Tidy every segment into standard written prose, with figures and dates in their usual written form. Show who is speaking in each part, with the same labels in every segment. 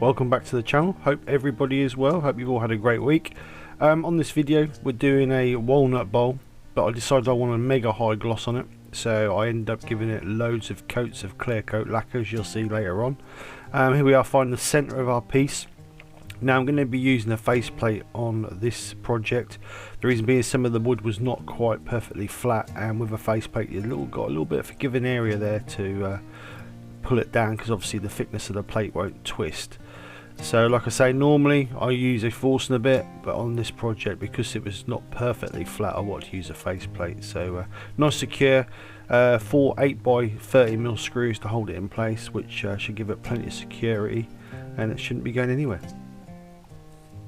Speaker 1: welcome back to the channel. Hope everybody is well. Hope you've all had a great week. On this video we're doing a walnut bowl, but I decided I want a mega high gloss on it, so I ended up giving it loads of coats of clear coat lacquer, as you'll see later on. Here we are finding the centre of our piece. Now I'm going to be using a faceplate on this project. The reason being some of the wood was not quite perfectly flat, and with a faceplate you got a little bit of a given area there to pull it down, because obviously the thickness of the plate won't twist. So like I say, normally I use a Forstner bit, but on this project, because it was not perfectly flat, I wanted to use a faceplate. So nice secure, 4 8x30mm screws to hold it in place, which should give it plenty of security, and it shouldn't be going anywhere.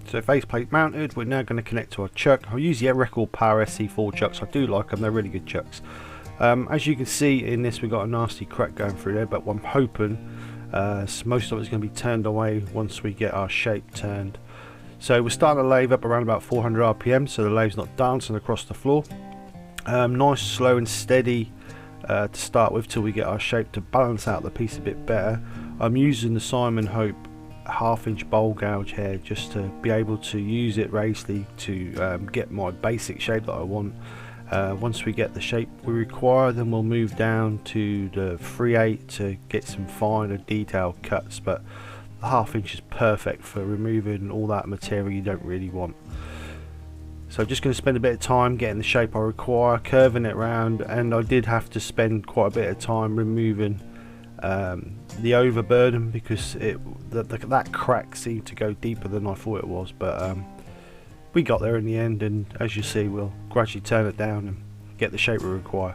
Speaker 1: So faceplate mounted, we're now going to connect to our chuck. I'll use the Record Power SC4 chucks. I do like them, they're really good chucks. As you can see in this, we've got a nasty crack going through there, but I'm hoping most of it's going to be turned away once we get our shape turned. So we're starting the lathe up around about 400 RPM, so the lathe's not dancing across the floor. Nice, slow and steady to start with, till we get our shape to balance out the piece a bit better. I'm using the Simon Hope 1/2 inch bowl gouge here just to be able to use it racely to get my basic shape that I want. Once we get the shape we require, then we'll move down to the 3/8 to get some finer detailed cuts, but the 1/2 inch is perfect for removing all that material you don't really want. So just going to spend a bit of time getting the shape I require, curving it round, and I did have to spend quite a bit of time removing the overburden, because that crack seemed to go deeper than I thought it was, but we got there in the end, and as you see, we'll gradually turn it down and get the shape we require.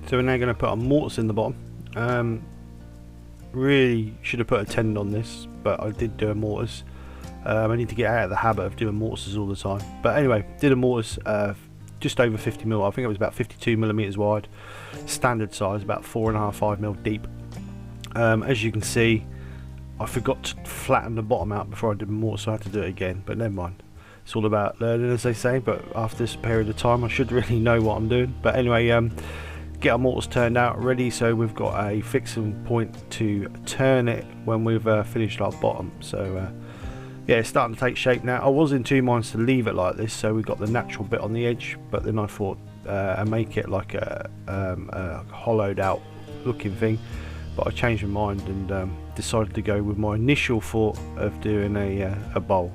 Speaker 1: So we're now going to put our mortise in the bottom. Really should have put a tendon on this, but I did do a mortise. I need to get out of the habit of doing mortises all the time, but anyway, did a mortise just over 50mm. I think it was about 52mm wide, standard size, about 4.5–5mm deep. As you can see, I forgot to flatten the bottom out before I did more, so I had to do it again, but never mind. It's all about learning, as they say, but after this period of time I should really know what I'm doing. But anyway, get our mortise turned out ready, so we've got a fixing point to turn it when we've finished our bottom. So yeah, it's starting to take shape now. I was in two minds to leave it like this, so we got the natural bit on the edge, but then I thought and make it like a hollowed out looking thing. But I changed my mind and decided to go with my initial thought of doing a bowl.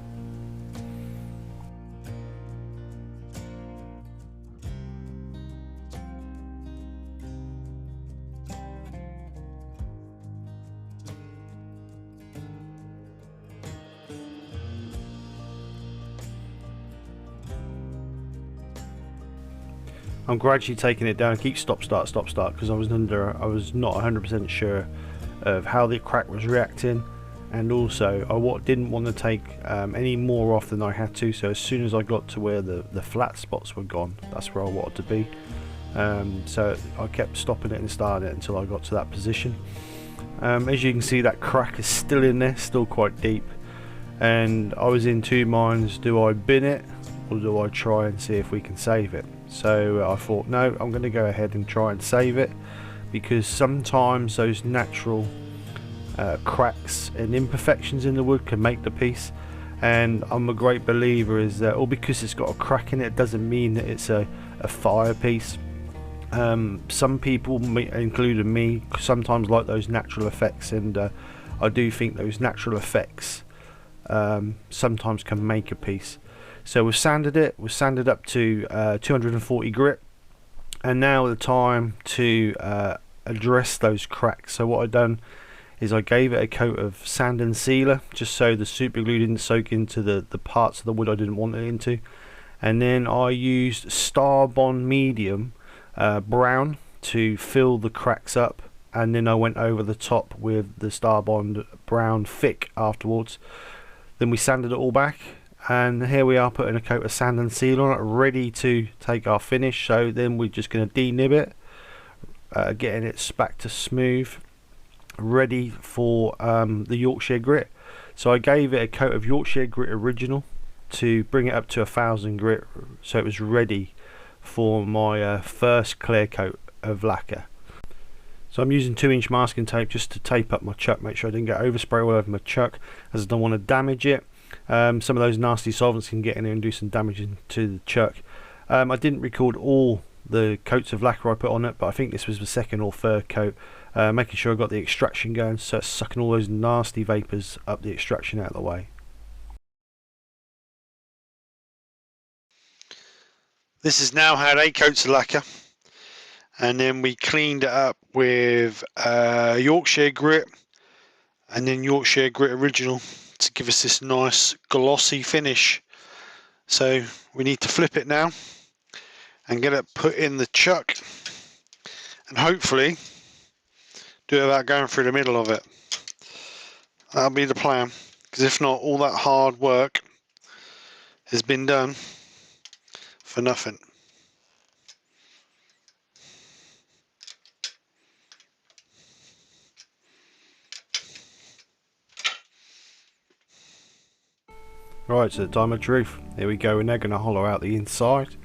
Speaker 1: I'm gradually taking it down, keep stop start, because I was not 100% sure of how the crack was reacting, and also I didn't want to take any more off than I had to. So as soon as I got to where the flat spots were gone, that's where I wanted to be. So I kept stopping it and starting it until I got to that position. As you can see, that crack is still in there, still quite deep, and I was in two minds: do I bin it or do I try and see if we can save it? So I thought, no, I'm going to go ahead and try and save it, because sometimes those natural cracks and imperfections in the wood can make the piece. And I'm a great believer is that, or because it's got a crack in it, doesn't mean that it's a fire piece. Some people, including me, sometimes like those natural effects, and I do think those natural effects sometimes can make a piece. So we've sanded it, we've sanded up to 240 grit, and now the time to address those cracks. So what I've done is I gave it a coat of sand and sealer, just so the super glue didn't soak into the parts of the wood I didn't want it into. And then I used StarBond medium brown to fill the cracks up, and then I went over the top with the StarBond brown thick afterwards. Then we sanded it all back, and here we are putting a coat of sand and seal on it, ready to take our finish. So then we're just going to denib it, getting it back to smooth, ready for the Yorkshire grit. So I gave it a coat of Yorkshire grit original to bring it up to 1000 grit, so it was ready for my first clear coat of lacquer. So I'm using 2-inch masking tape just to tape up my chuck, make sure I didn't get overspray all over my chuck, as I don't want to damage it. Some of those nasty solvents can get in there and do some damage to the chuck. I didn't record all the coats of lacquer I put on it, but I think this was the second or third coat, making sure I got the extraction going, so it's sucking all those nasty vapours up the extraction out of the way.
Speaker 2: This has now had 8 coats of lacquer, and then we cleaned it up with Yorkshire grit and then Yorkshire grit original to give us this nice glossy finish. So we need to flip it now and get it put in the chuck, and hopefully do it without going through the middle of it. That'll be the plan, because if not, all that hard work has been done for nothing.
Speaker 1: Right, so the time of truth. Here we go, we're now going to hollow out the inside.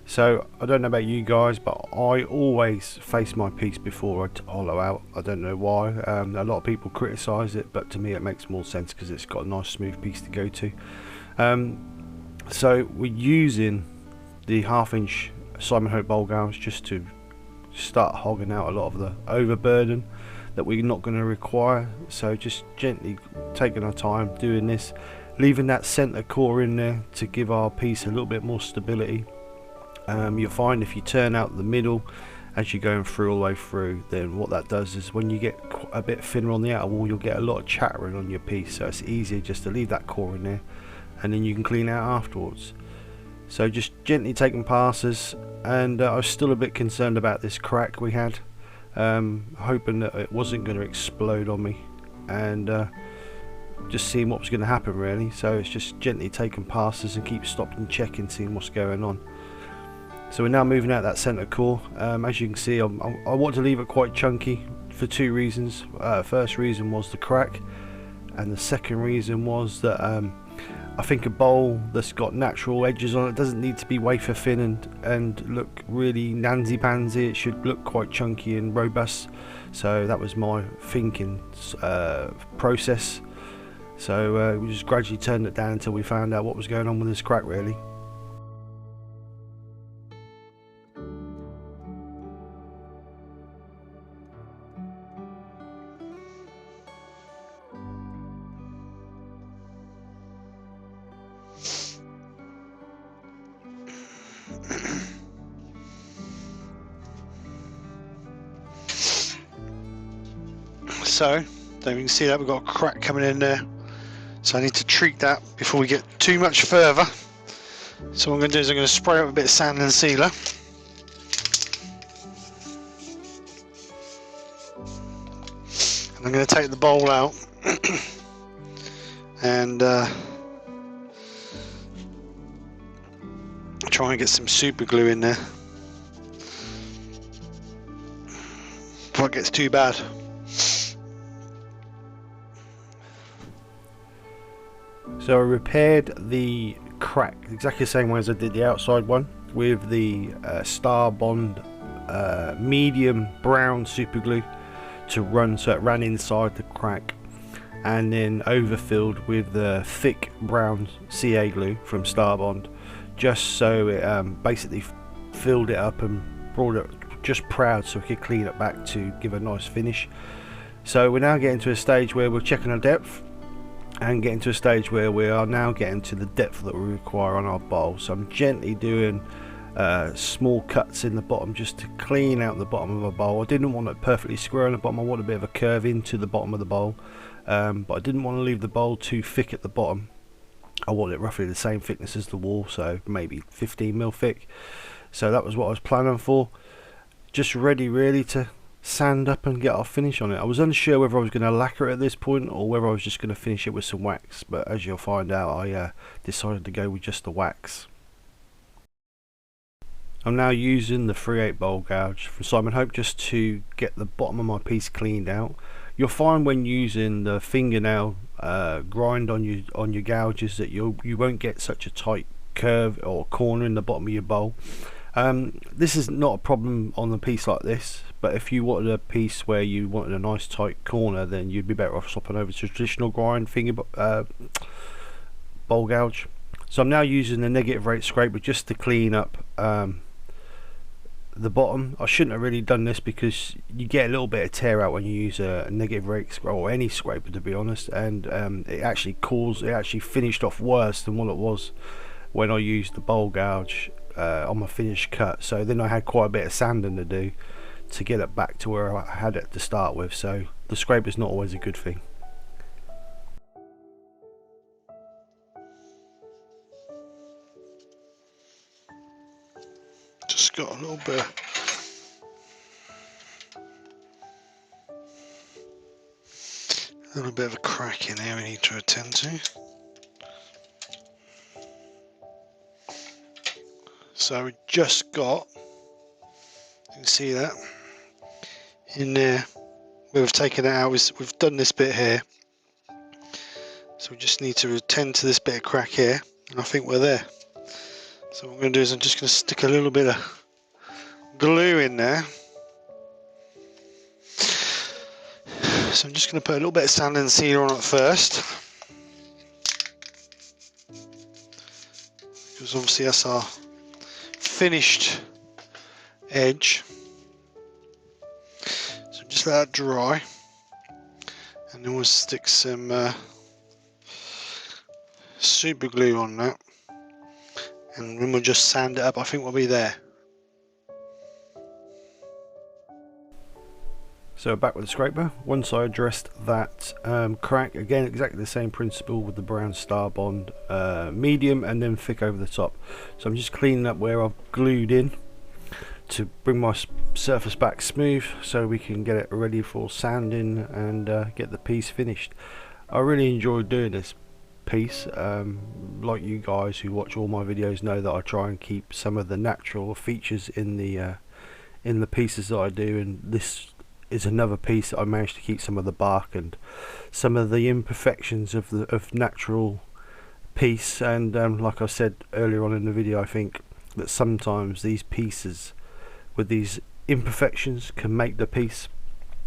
Speaker 1: So I don't know about you guys, but I always face my piece before I hollow out. I don't know why. A lot of people criticise it, but to me it makes more sense because it's got a nice smooth piece to go to. So we're using the 1/2-inch Simon Hope bowl gouge just to start hogging out a lot of the overburden that we're not going to require. So just gently taking our time doing this, leaving that centre core in there to give our piece a little bit more stability. You'll find if you turn out the middle as you're going through all the way through, then what that does is when you get a bit thinner on the outer wall, you'll get a lot of chattering on your piece, so it's easier just to leave that core in there and then you can clean out afterwards. So just gently taking passes, and I was still a bit concerned about this crack we had, hoping that it wasn't going to explode on me, and just seeing what was going to happen really. So it's just gently taking passes and keep stopping and checking, seeing what's going on. So we're now moving out that centre core. As you can see, I want to leave it quite chunky for 2 reasons. First reason was the crack, and the second reason was that I think a bowl that's got natural edges on it doesn't need to be wafer thin and look really nansy pansy. It should look quite chunky and robust. So that was my thinking process. So we just gradually turned it down until we found out what was going on with this crack really.
Speaker 2: So there you can see that we've got a crack coming in there, so I need to treat that before we get too much further. So what I'm going to do is I'm going to spray up a bit of sand and sealer, and I'm going to take the bowl out and try and get some super glue in there before it gets too bad.
Speaker 1: So I repaired the crack exactly the same way as I did the outside one with the StarBond medium brown super glue to run, so it ran inside the crack, and then overfilled with the thick brown CA glue from StarBond, just so it basically filled it up and brought it just proud so we could clean it back to give a nice finish. So we're now getting to a stage where we're checking our depth and getting to a stage where we are now getting to the depth that we require on our bowl. So I'm gently doing small cuts in the bottom just to clean out the bottom of a bowl. I didn't want it perfectly square on the bottom, I want a bit of a curve into the bottom of the bowl, but I didn't want to leave the bowl too thick at the bottom. I want it roughly the same thickness as the wall, so maybe 15mm thick. So that was what I was planning for. Just ready really to sand up and get our finish on it. I was unsure whether I was going to lacquer it at this point or whether I was just going to finish it with some wax, but as you'll find out, I decided to go with just the wax. I'm now using the 3/8 bowl gouge from Simon Hope just to get the bottom of my piece cleaned out. You'll find when using the fingernail grind on your gouges that you won't get such a tight curve or corner in the bottom of your bowl. This is not a problem on a piece like this, but if you wanted a piece where you wanted a nice tight corner, then you'd be better off swapping over to traditional grind finger bowl gouge. So I'm now using the negative rate scraper just to clean up the bottom. I shouldn't have really done this because you get a little bit of tear out when you use a negative rate scraper, or any scraper to be honest, and it actually finished off worse than what it was when I used the bowl gouge on my finished cut. So then I had quite a bit of sanding to do to get it back to where I had it to start with, so the scraper is not always a good thing.
Speaker 2: Just got a little bit of a crack in here we need to attend to. So we just got, you can see that in there where we've taken it out, we've done this bit here, so we just need to attend to this bit of crack here, and I think we're there. So what I'm going to do is I'm just going to stick a little bit of glue in there. So I'm just going to put a little bit of sand and sealer on it first, because obviously that's our finished edge. So just let that dry, and then we'll stick some super glue on that, and then we'll just sand it up. I think we'll be there.
Speaker 1: So back with the scraper. Once I addressed that crack, again exactly the same principle with the brown StarBond medium and then thick over the top. So I'm just cleaning up where I've glued in to bring my surface back smooth, so we can get it ready for sanding and get the piece finished. I really enjoyed doing this piece. Like you guys who watch all my videos know that I try and keep some of the natural features in the pieces that I do, and this is another piece that I managed to keep some of the bark and some of the imperfections of natural piece. And like I said earlier on in the video, I think that sometimes these pieces with these imperfections can make the piece.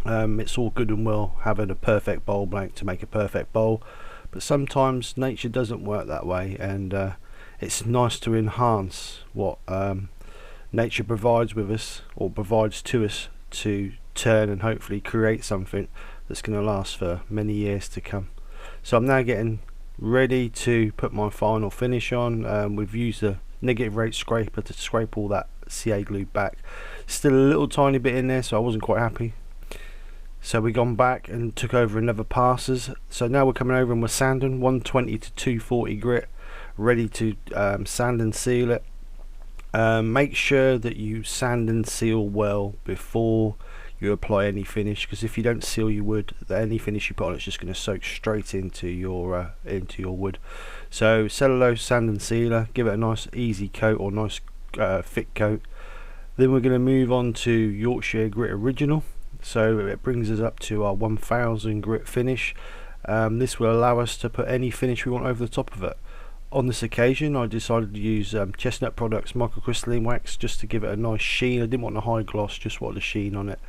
Speaker 1: It's all good and well having a perfect bowl blank to make a perfect bowl, but sometimes nature doesn't work that way, and it's nice to enhance what nature provides with us, or provides to us, to turn and hopefully create something that's going to last for many years to come. So I'm now getting ready to put my final finish on. We've used a negative rate scraper to scrape all that CA glue back. Still a little tiny bit in there, so I wasn't quite happy. So we gone back and took over another passes. So now we're coming over and we're sanding 120 to 240 grit, ready to sand and seal it. Make sure that you sand and seal well before you apply any finish, because if you don't seal your wood, any finish you put on it's just going to soak straight into your wood. So cellulose, sand and sealer, give it a nice easy coat, or nice thick coat. Then we're going to move on to Yorkshire Grit Original. So it brings us up to our 1000 grit finish. This will allow us to put any finish we want over the top of it. On this occasion I decided to use Chestnut Products microcrystalline wax just to give it a nice sheen. I didn't want a high gloss, just wanted a sheen on it.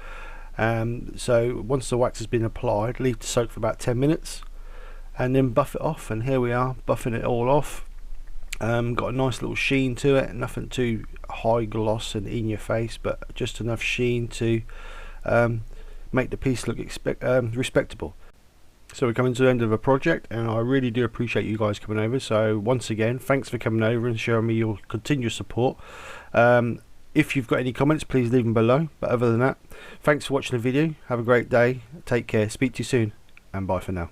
Speaker 1: So once the wax has been applied, leave it to soak for about 10 minutes and then buff it off, and here we are buffing it all off. Got a nice little sheen to it, nothing too high gloss and in your face, but just enough sheen to make the piece look respectable. So we're coming to the end of a project, and I really do appreciate you guys coming over. So once again, thanks for coming over and showing me your continuous support. If you've got any comments, please leave them below. But other than that, thanks for watching the video. Have a great day. Take care. Speak to you soon, and bye for now.